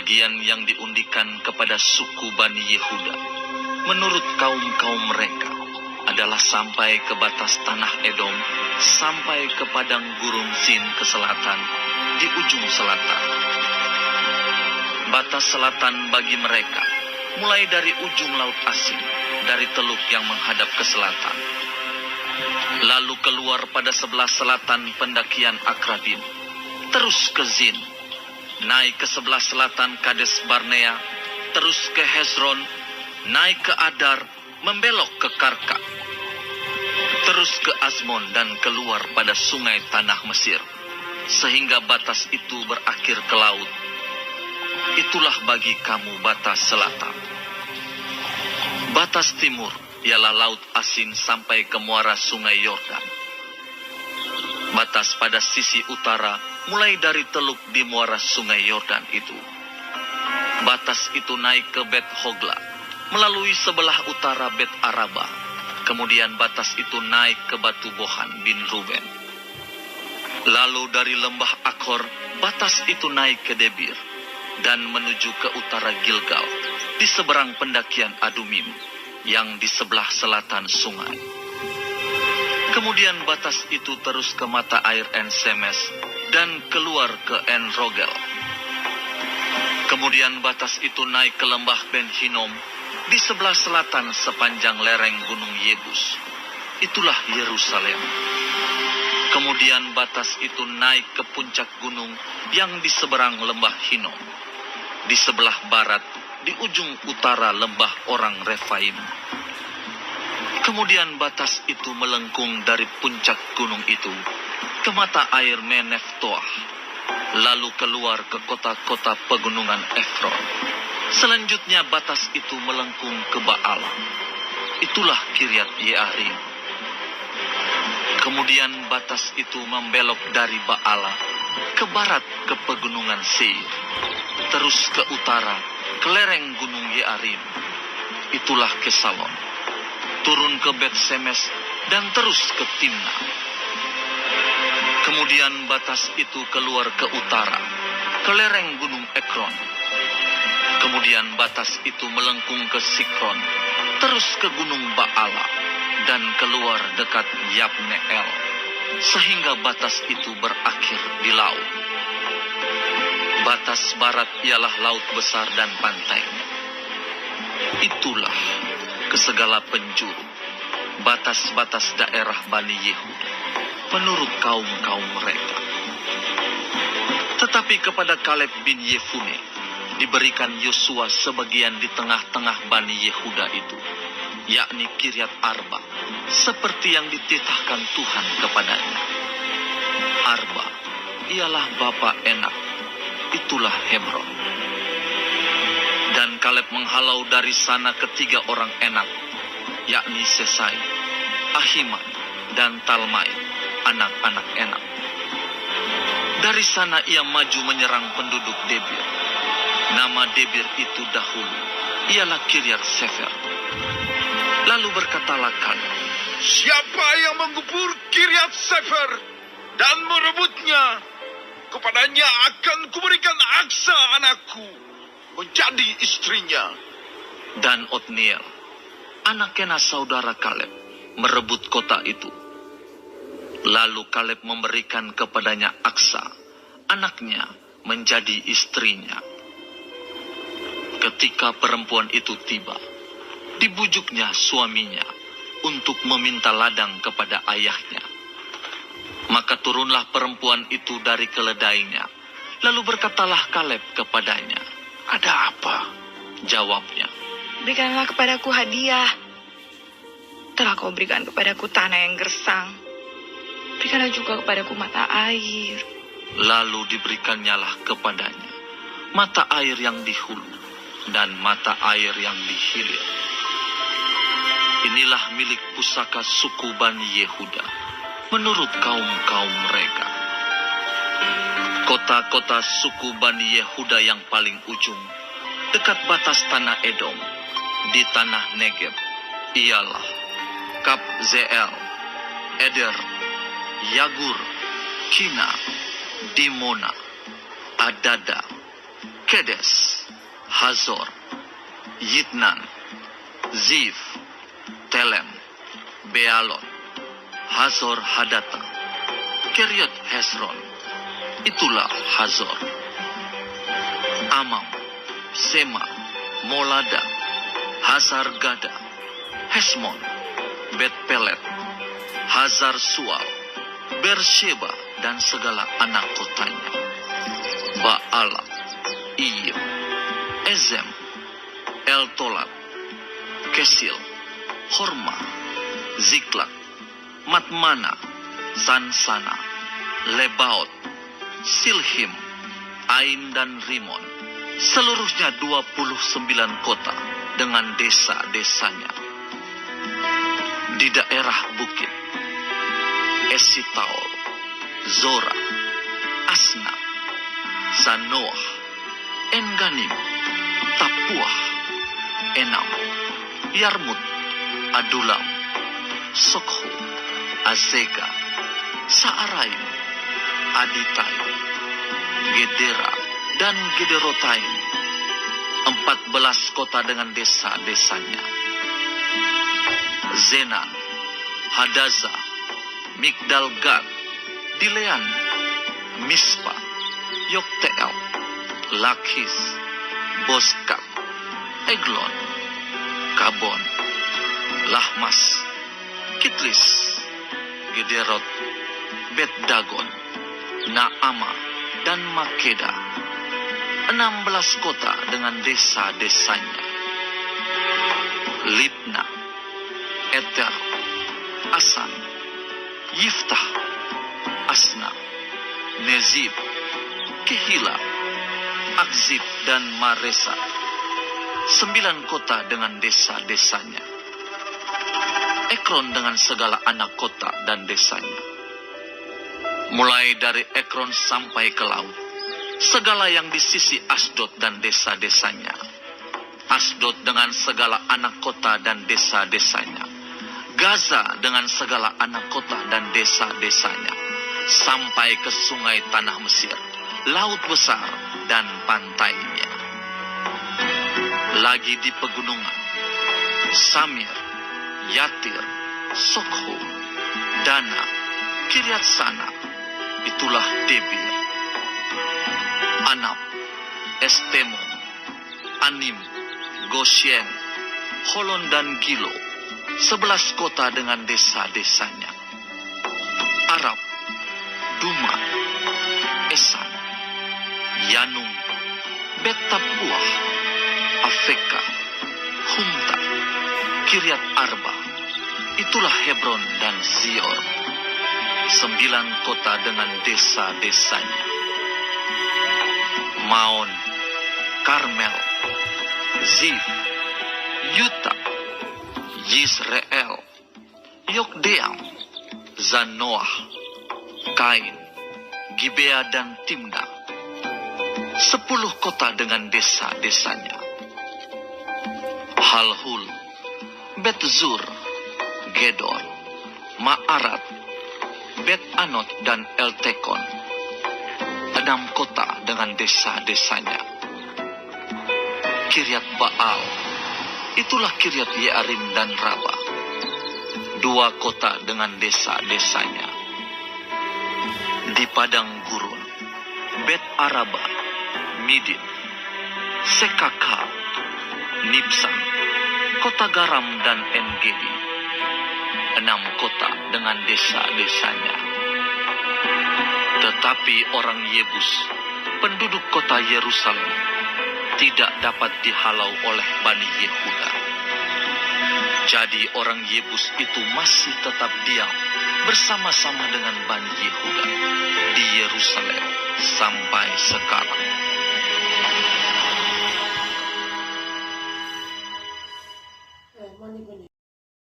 bagian yang diundikan kepada suku Bani Yehuda, menurut kaum-kaum mereka, adalah sampai ke batas tanah Edom, sampai ke padang gurun Zin ke selatan, di ujung selatan. Batas selatan bagi mereka, mulai dari ujung Laut Asin, dari teluk yang menghadap ke selatan. Lalu keluar pada sebelah selatan pendakian Akrabim, terus ke Zin, naik ke sebelah selatan Kades Barnea, terus ke Hezron, naik ke Adar, membelok ke Karka, terus ke Azmon dan keluar pada sungai tanah Mesir, sehingga batas itu berakhir ke laut. Itulah bagi kamu batas selatan. Batas timur ialah Laut Asin sampai ke muara sungai Yordan. Batas pada sisi utara mulai dari teluk di muara sungai Yordan itu. Batas itu naik ke Bet Hogla, melalui sebelah utara Bet Araba. Kemudian batas itu naik ke Batu Bohan bin Ruben. Lalu dari lembah Akor, batas itu naik ke Debir, dan menuju ke utara Gilgal, di seberang pendakian Adumim, yang di sebelah selatan sungai. Kemudian batas itu terus ke mata air En Semes, dan keluar ke En Rogel. Kemudian batas itu naik ke lembah Ben Hinnom, di sebelah selatan sepanjang lereng gunung Yebus. Itulah Yerusalem. Kemudian batas itu naik ke puncak gunung yang di seberang lembah Hinnom, di sebelah barat, di ujung utara lembah orang Refaim. Kemudian batas itu melengkung dari puncak gunung itu ke mata air Meneftoah, lalu keluar ke kota-kota pegunungan Efron. Selanjutnya batas itu melengkung ke Baala. Itulah Kiryat Yearim. Kemudian batas itu membelok dari Baala ke barat ke pegunungan Seir, terus ke utara ke lereng gunung Yearim. Itulah Kesalon. Turun ke Bet Semes dan terus ke Timna. Kemudian batas itu keluar ke utara ke lereng gunung Ekron. Kemudian batas itu melengkung ke Sikron, terus ke gunung Baala, dan keluar dekat Yabneel, sehingga batas itu berakhir di laut. Batas barat ialah laut besar dan pantainya. Itulah ke segala penjuru batas-batas daerah Bani Yehuda, menurut kaum-kaum mereka. Tetapi kepada Kaleb bin Yefune diberikan Yosua sebagian di tengah-tengah Bani Yehuda itu, yakni Kiryat Arba, seperti yang dititahkan Tuhan kepadanya. Arba ialah bapa Enak, itulah Hebron. Dan Kaleb menghalau dari sana ketiga orang Enak, yakni Sesai, Ahiman, dan Talmai, anak-anak Enak. Dari sana ia maju menyerang penduduk Debir. Nama Debir itu dahulu ialah Kiryat Sefer. Lalu berkatalah Kaleb, siapa yang menggubur Kiryat Sefer dan merebutnya, kepadanya akan kuberikan Aksa anakku menjadi istrinya. Dan Otniel, anak Kenaz saudara Kaleb, merebut kota itu. Lalu Kaleb memberikan kepadanya Aksa, anaknya, menjadi istrinya. Ketika perempuan itu tiba, dibujuknya suaminya untuk meminta ladang kepada ayahnya. Maka turunlah perempuan itu dari keledainya. Lalu berkatalah Kaleb kepadanya, ada apa? Jawabnya, berikanlah kepadaku hadiah. Telah kau berikan kepadaku tanah yang gersang. Berikanlah juga kepadaku mata air. Lalu diberikannya kepadanya mata air yang di hulu dan mata air yang di hilir. Inilah milik pusaka suku Bani Yehuda, menurut kaum-kaum mereka. Kota-kota suku Bani Yehuda yang paling ujung, dekat batas tanah Edom, di tanah Negeb, ialah Kabzeel, Eder, Yagur, Kina, Dimona, Adada, Kedes, Hazor, Yitnan, Zif, Telem, Bealot, Hazor Hadata, Kiryat Hesron, itulah Hazor. Amam, Sema, Molada, Hazar Gada, Hesmon, Bet Pelet, Hazar Sual, Bersheba dan segala anak kotanya, Baala, Iyim, Ezem, Eltolat, Kesil, Horma, Ziklag, Matmana, Sansana, Lebaot, Silhim, Ain dan Rimon, seluruhnya 29 kota dengan desa-desanya. Di daerah bukit, Esitaol, Zora, Asna, Zanoah, Enganim, Tapuah, Enam, Yarmut, Adulam, Sokhu, Azeka, Saaraim, Aditaim, Gedera, dan Gederotaim, 14 kota dengan desa-desanya. Zenan, Hadaza, Migdal Gad, Dilean, Mispa, Yokteel, Lakhis, Boskat, Eglon, Kabon, Lahmas, Kitlis, Gederot, Bet-Dagon, Naama, dan Makeda, 16 kota dengan desa-desanya. Libna, Eter, Asan, Yiftah, Asna, Nezib, Kehila, Akzib, dan Maresa, 9 kota dengan desa-desanya. Ekron dengan segala anak kota dan desanya. Mulai dari Ekron sampai ke laut, segala yang di sisi Asdod dan desa-desanya. Asdod dengan segala anak kota dan desa-desanya. Gaza dengan segala anak kota dan desa-desanya. Sampai ke sungai tanah Mesir, laut besar dan pantainya. Lagi di pegunungan, Samir, Yatir, Sokhu, Dana, Kiryat Sana, itulah Debir. Anab, Estemon, Anim, Goshen, Holon dan Gilo, 11 kota dengan desa-desanya. Arab, Duma, Esan, Yanum, Bet-Tapuah, Afeka, Humta, Kiryat Arba, itulah Hebron dan Zior, 9 kota dengan desa-desanya. Maon, Karmel, Zif, Yuta, Yisrael, Yokdeam, Zanoah, Kain, Gibea dan Timna, 10 kota dengan desa-desanya. Halhul, Betzur, Gedor, Ma'arat, Bet-Anot dan Eltekon, 6 kota dengan desa-desanya. Kiryat Baal, itulah Kiryat Yearim dan Raba, 2 kota dengan desa-desanya. Di padang gurun, Bet Araba, Midin, Sekaka, Nibsan, kota garam dan Engedi, 6 kota dengan desa-desanya. Tetapi orang Yebus, penduduk kota Yerusalem, tidak dapat dihalau oleh Bani Yehuda. Jadi orang Yebus itu masih tetap diam bersama-sama dengan Bani Yehuda di Yerusalem sampai sekarang.